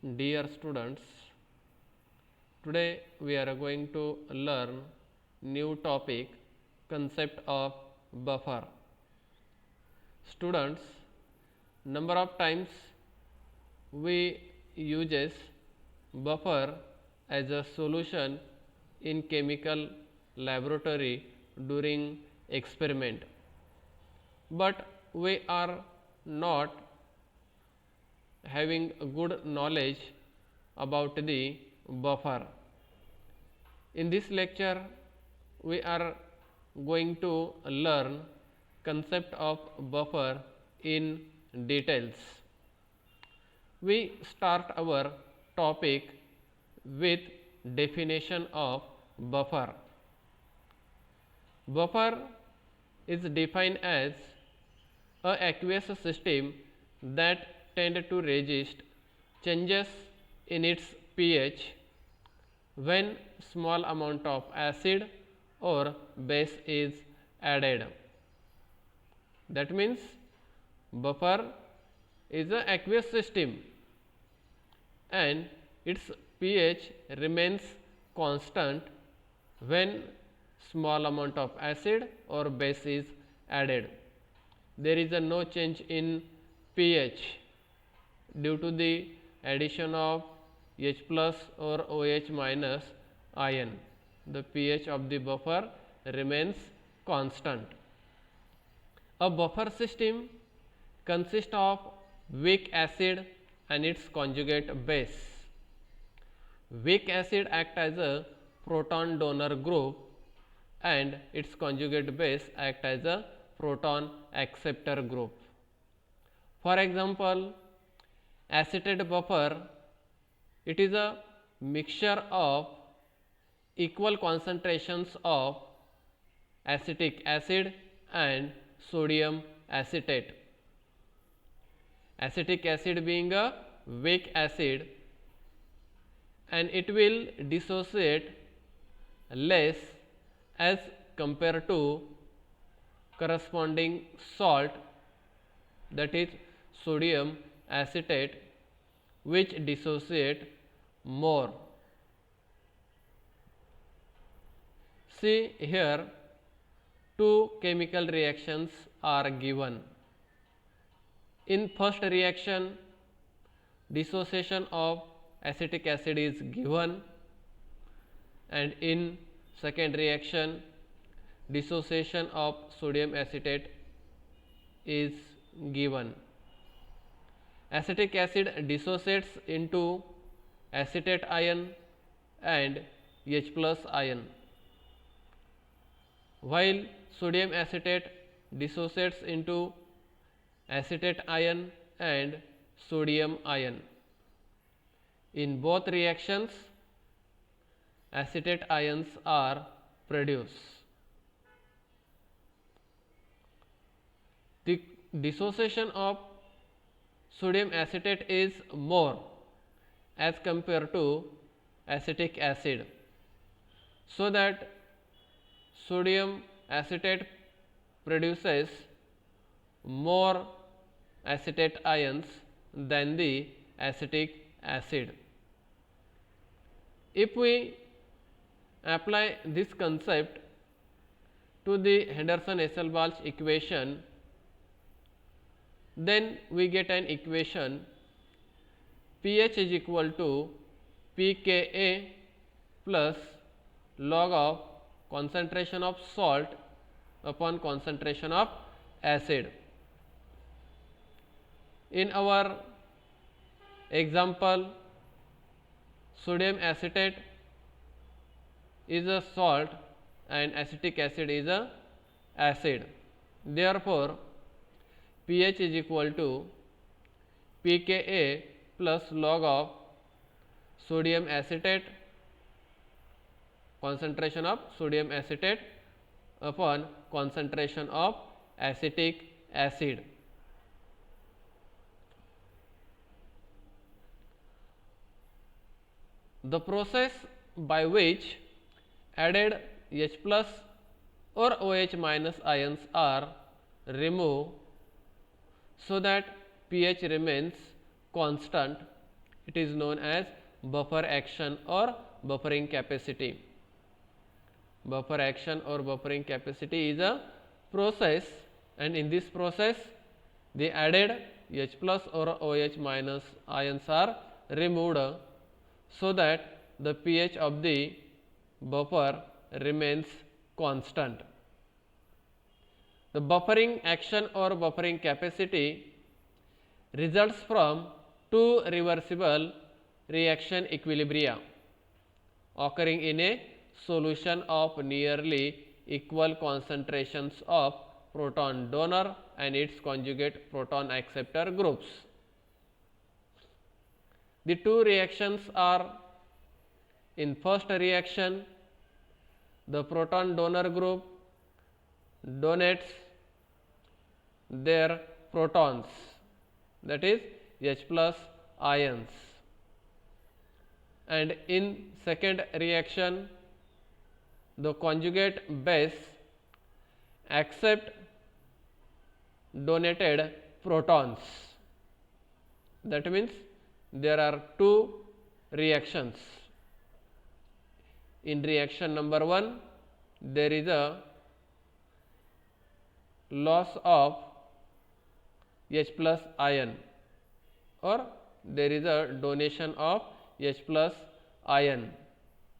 Dear students, today we are going to learn new topic concept of buffer. Students, number of times we uses buffer as a solution in chemical laboratory during experiment, but we are not having good knowledge about the buffer. In this lecture we are going to learn concept of buffer in details. We start our topic with definition of buffer. Buffer is defined as a aqueous system that tend to resist changes in its pH when small amount of acid or base is added. That means buffer is an aqueous system and its pH remains constant when small amount of acid or base is added. There is no change in pH due to the addition of H plus or OH minus ion. The pH of the buffer remains constant. A buffer system consists of weak acid and its conjugate base. Weak acid acts as a proton donor group and its conjugate base acts as a proton acceptor group. For example, acetate buffer, it is a mixture of equal concentrations of acetic acid and sodium acetate. Acetic acid being a weak acid and it will dissociate less as compared to corresponding salt, that is sodium acetate, which dissociate more. See here, two chemical reactions are given. In first reaction, dissociation of acetic acid is given, and in second reaction, dissociation of sodium acetate is given. Acetic acid dissociates into acetate ion and H plus ion, while sodium acetate dissociates into acetate ion and sodium ion. In both reactions, acetate ions are produced. The dissociation of sodium acetate is more as compared to acetic acid, so that sodium acetate produces more acetate ions than the acetic acid. If we apply this concept to the Henderson-Hasselbalch equation, then we get an equation pH is equal to pKa plus log of concentration of salt upon concentration of acid. In our example, sodium acetate is a salt and acetic acid is a acid. Therefore, pH is equal to pKa plus log of sodium acetate, concentration of sodium acetate upon concentration of acetic acid. The process by which added H plus or OH minus ions are removed so that pH remains constant It is known as buffer action or buffering capacity. Buffer action or buffering capacity is a process, and in this process the added H plus or OH minus ions are removed so that the pH of the buffer remains constant. The buffering action or buffering capacity results from two reversible reaction equilibria occurring in a solution of nearly equal concentrations of proton donor and its conjugate proton acceptor groups. The two reactions are: in first reaction, the proton donor group donates their protons, that is H plus ions, and in second reaction the conjugate base accept donated protons. That means there are two reactions. In reaction number 1, there is a loss of H plus ion, or there is a donation of H plus ion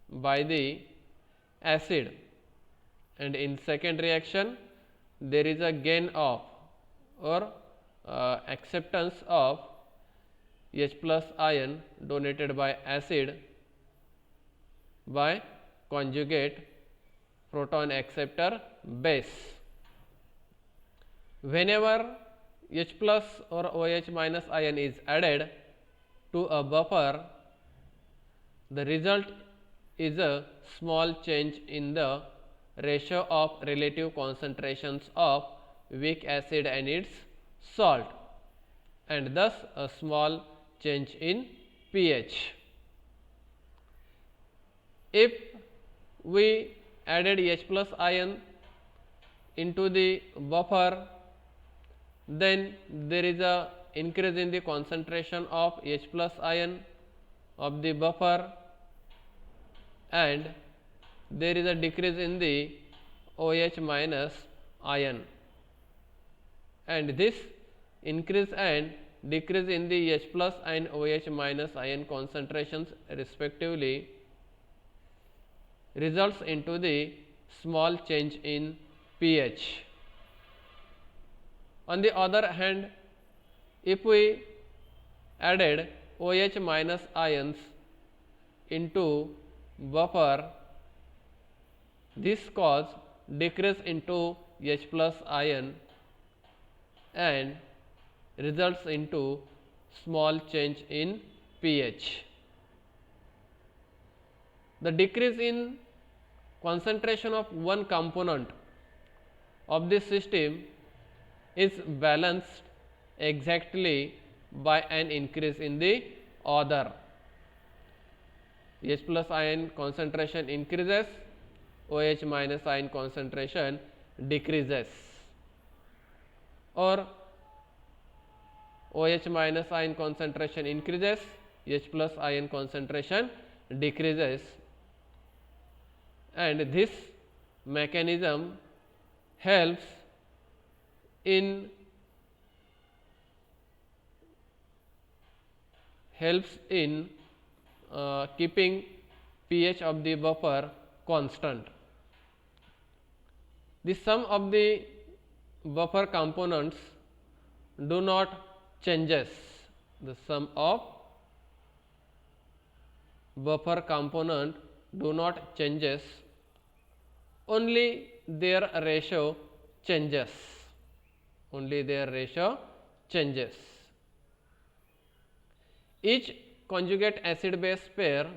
by the acid, and in second reaction there is a gain of or acceptance of H plus ion donated by acid by conjugate proton acceptor base. Whenever H plus or OH minus ion is added to a buffer, the result is a small change in the ratio of relative concentrations of weak acid and its salt, and thus a small change in pH. If we added H plus ion into the buffer, then there is a increase in the concentration of H plus ion of the buffer, and there is a decrease in the OH minus ion, and this increase and decrease in the H plus and OH minus ion concentrations respectively results into the small change in pH. On the other hand, if we added OH minus ions into buffer, this cause decrease into H plus ion and results into small change in pH. The decrease in concentration of one component of this system is balanced exactly by an increase in the other. H plus ion concentration increases, OH minus ion concentration decreases, or OH minus ion concentration increases, H plus ion concentration decreases, and this mechanism helps in keeping pH of the buffer constant. The sum of the buffer components do not changes. The sum of buffer component do not changes, only their ratio changes. Only their ratio changes. Each conjugate acid base pair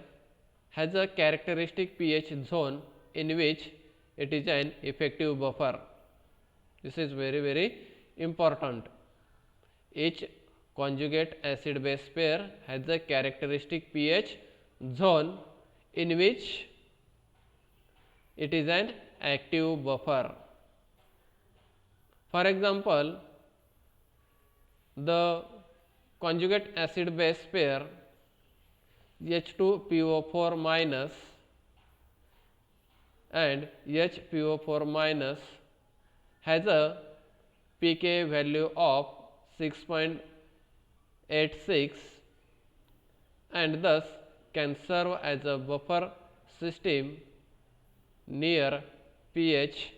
has a characteristic pH zone in which it is an effective buffer. This is very important. Each conjugate acid base pair has a characteristic pH zone in which it is an active buffer. For example, the conjugate acid base pair H2PO4 minus and HPO4 minus has a pK value of 6.86 and thus can serve as a buffer system near pH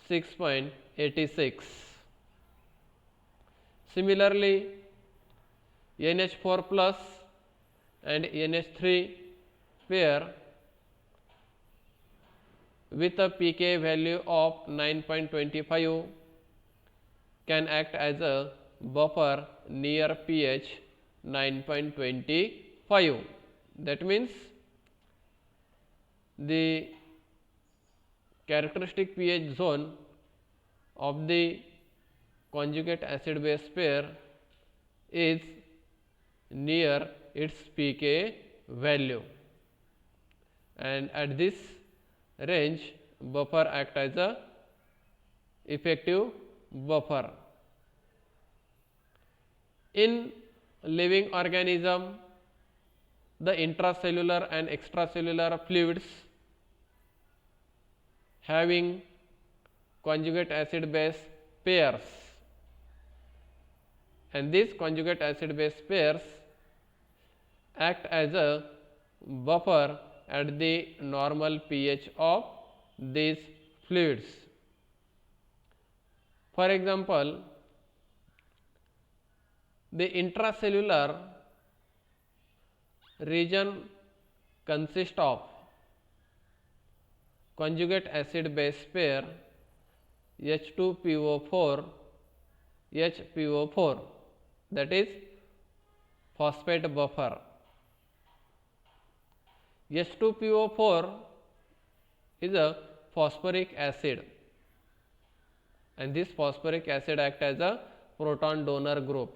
6.86. Similarly, NH4 plus and NH3 pair with a pK value of 9.25 can act as a buffer near pH 9.25. That means the characteristic pH zone of the conjugate acid base pair is near its pK value, and at this range buffer act as a effective buffer. In living organism, the intracellular and extracellular fluids having conjugate acid base pairs, and these conjugate acid base pairs act as a buffer at the normal pH of these fluids. For example, the intracellular region consists of conjugate acid base pair H2PO4 HPO4, that is phosphate buffer. H2PO4 is a phosphoric acid, and this phosphoric acid acts as a proton donor group,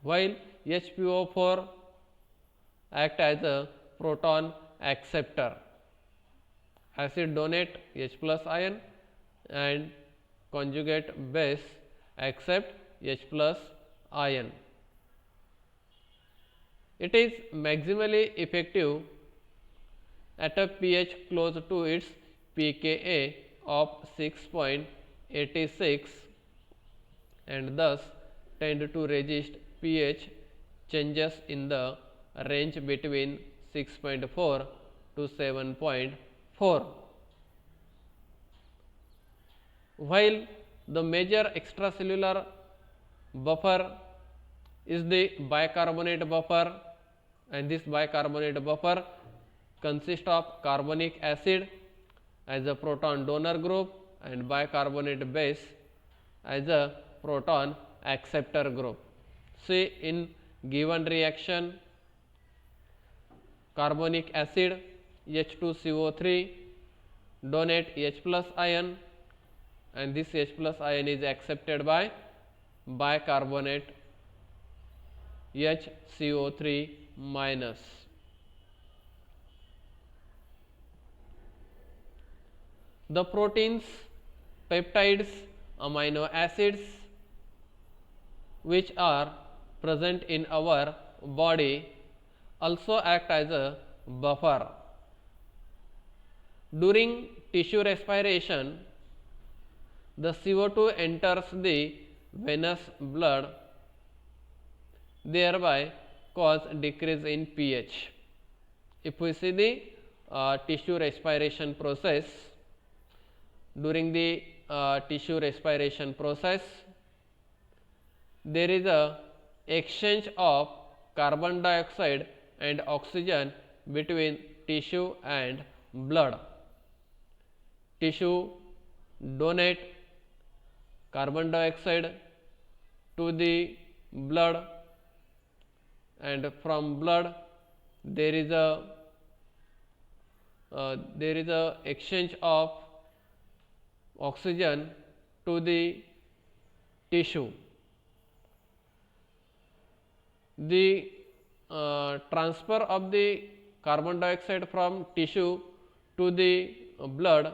while HPO4 acts as a proton acceptor. Acid donate H plus ion and conjugate base accept H plus ion. It is maximally effective at a pH close to its pKa of 6.86 and thus tend to resist pH changes in the range between 6.4 to 7.4. While the major extracellular buffer is the bicarbonate buffer, and this bicarbonate buffer consists of carbonic acid as a proton donor group and bicarbonate base as a proton acceptor group. See, in given reaction, carbonic acid H2CO3 donate H plus ion, and this H plus ion is accepted by bicarbonate HCO3 minus. The proteins, peptides, amino acids which are present in our body also act as a buffer. During tissue respiration, the CO2 enters the venous blood, thereby cause decrease in pH. If we see the tissue respiration process, during the tissue respiration process, there is a exchange of carbon dioxide and oxygen between tissue and blood. Tissue donate carbon dioxide to the blood, and from blood there is a exchange of oxygen to the tissue. The transfer of the carbon dioxide from tissue to the blood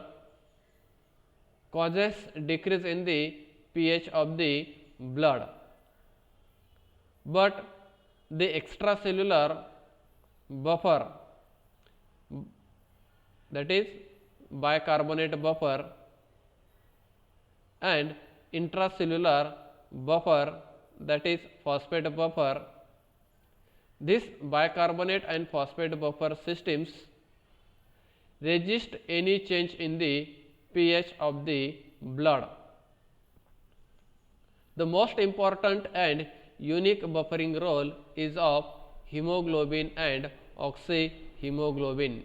causes decrease in the pH of the blood, but the extracellular buffer, that is bicarbonate buffer, and intracellular buffer, that is phosphate buffer. This bicarbonate and phosphate buffer systems resist any change in the pH of the blood. The most important and unique buffering role is of hemoglobin and oxyhemoglobin.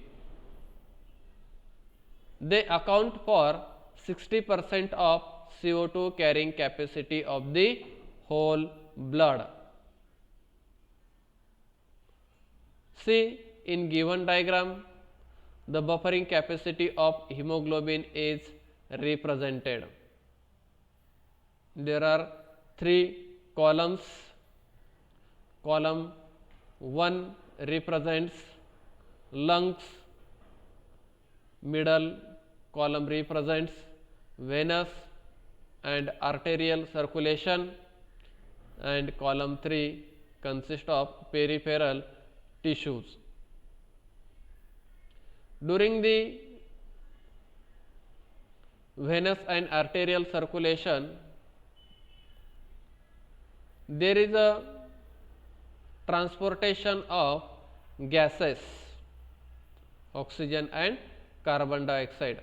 They account for 60% of CO2 carrying capacity of the whole blood. See, in given diagram, the buffering capacity of hemoglobin is represented. There are 3 columns. Column 1 represents lungs, middle column represents venous and arterial circulation, and column 3 consists of peripheral tissues. During the venous and arterial circulation, there is a transportation of gases, oxygen and carbon dioxide.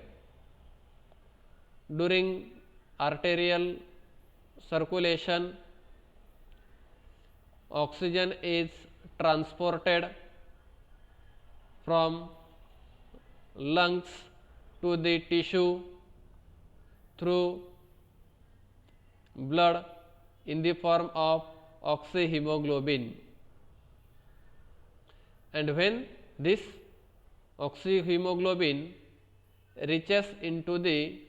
During arterial circulation, oxygen is transported from lungs to the tissue through blood in the form of oxyhemoglobin, and when this oxyhemoglobin reaches into the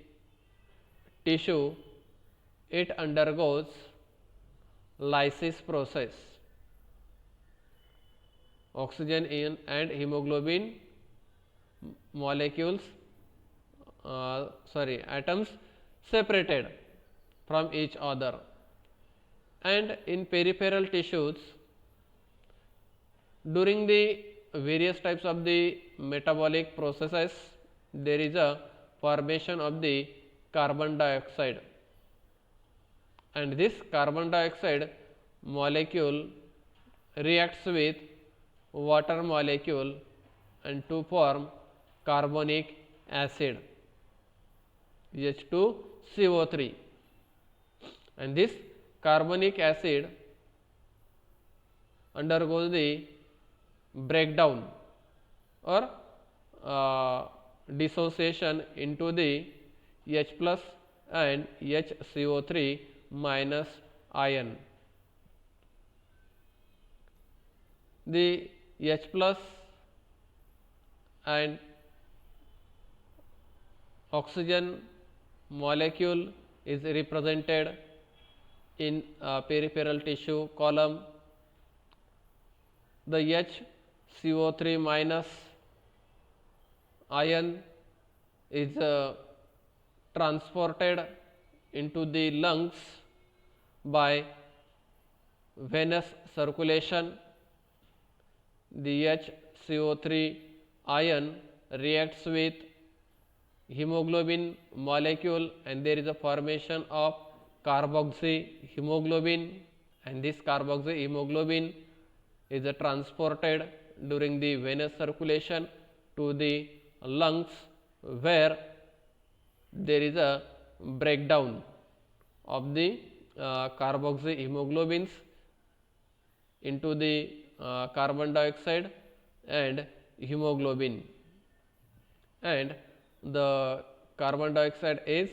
tissue, it undergoes lysis process. Oxygen and hemoglobin molecules atoms separated from each other, and in peripheral tissues, during the various types of the metabolic processes, there is a formation of the carbon dioxide, and this carbon dioxide molecule reacts with water molecule and to form carbonic acid, H2CO3, and this carbonic acid undergoes the breakdown or dissociation into the H plus and HCO3 minus ion. The H plus and oxygen molecule is represented in peripheral tissue column. The HCO3 minus ion is transported into the lungs by venous circulation. The HCO3 ion reacts with hemoglobin molecule, and there is a formation of carboxyhemoglobin, and this carboxyhemoglobin is transported during the venous circulation to the lungs, where there is a breakdown of the carboxyhemoglobins into the carbon dioxide and hemoglobin, and the carbon dioxide is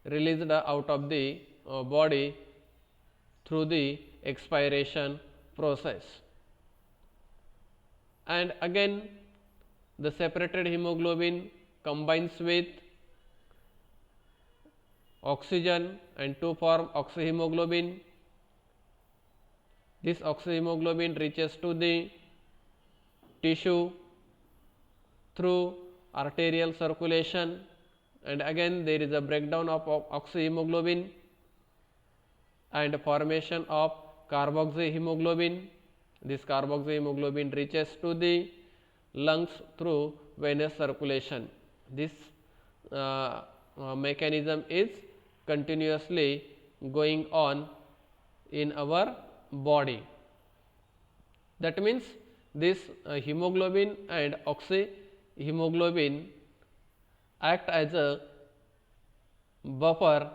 released out of the body through the expiration process. And again, the separated hemoglobin combines with oxygen and to form oxyhemoglobin. This oxyhemoglobin reaches to the tissue through arterial circulation, and again there is a breakdown of oxyhemoglobin and formation of carboxyhemoglobin, This carboxyhemoglobin reaches to the lungs through venous circulation. This mechanism is continuously going on in our body. That means this hemoglobin and oxyhemoglobin act as a buffer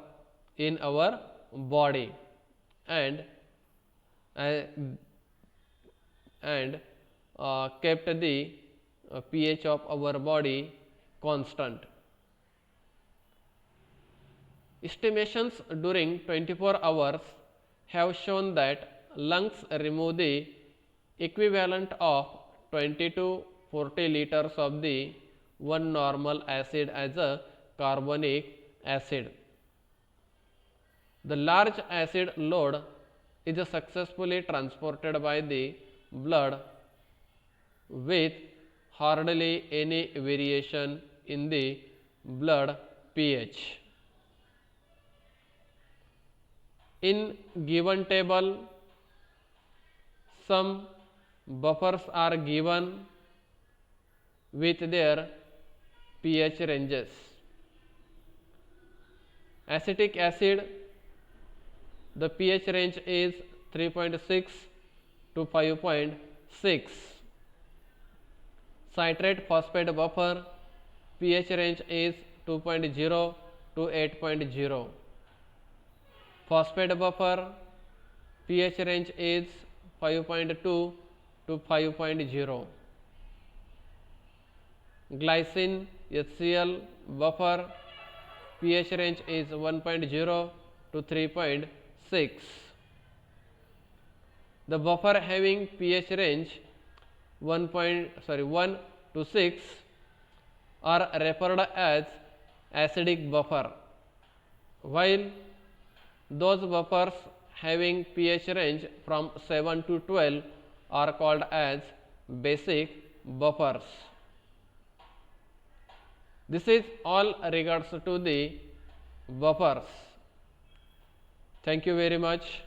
in our body and kept the pH of our body constant. Estimations during 24 hours have shown that lungs remove the equivalent of 20 to 40 liters of the one normal acid as a carbonic acid. The large acid load is successfully transported by the blood with hardly any variation in the blood pH. In given table, some buffers are given with their pH ranges. Acetic acid, the pH range is 3.6 to 5.6. Citrate phosphate buffer, pH range is 2.0 to 8.0. Phosphate buffer, pH range is 5.2 to 5.0. Glycine HCl buffer, pH range is 1.0 to 3.6. The buffer having pH range 1 to 6 are referred as acidic buffer, while those buffers having pH range from 7 to 12 are called as basic buffers. This is all regards to the buffers. Thank you very much.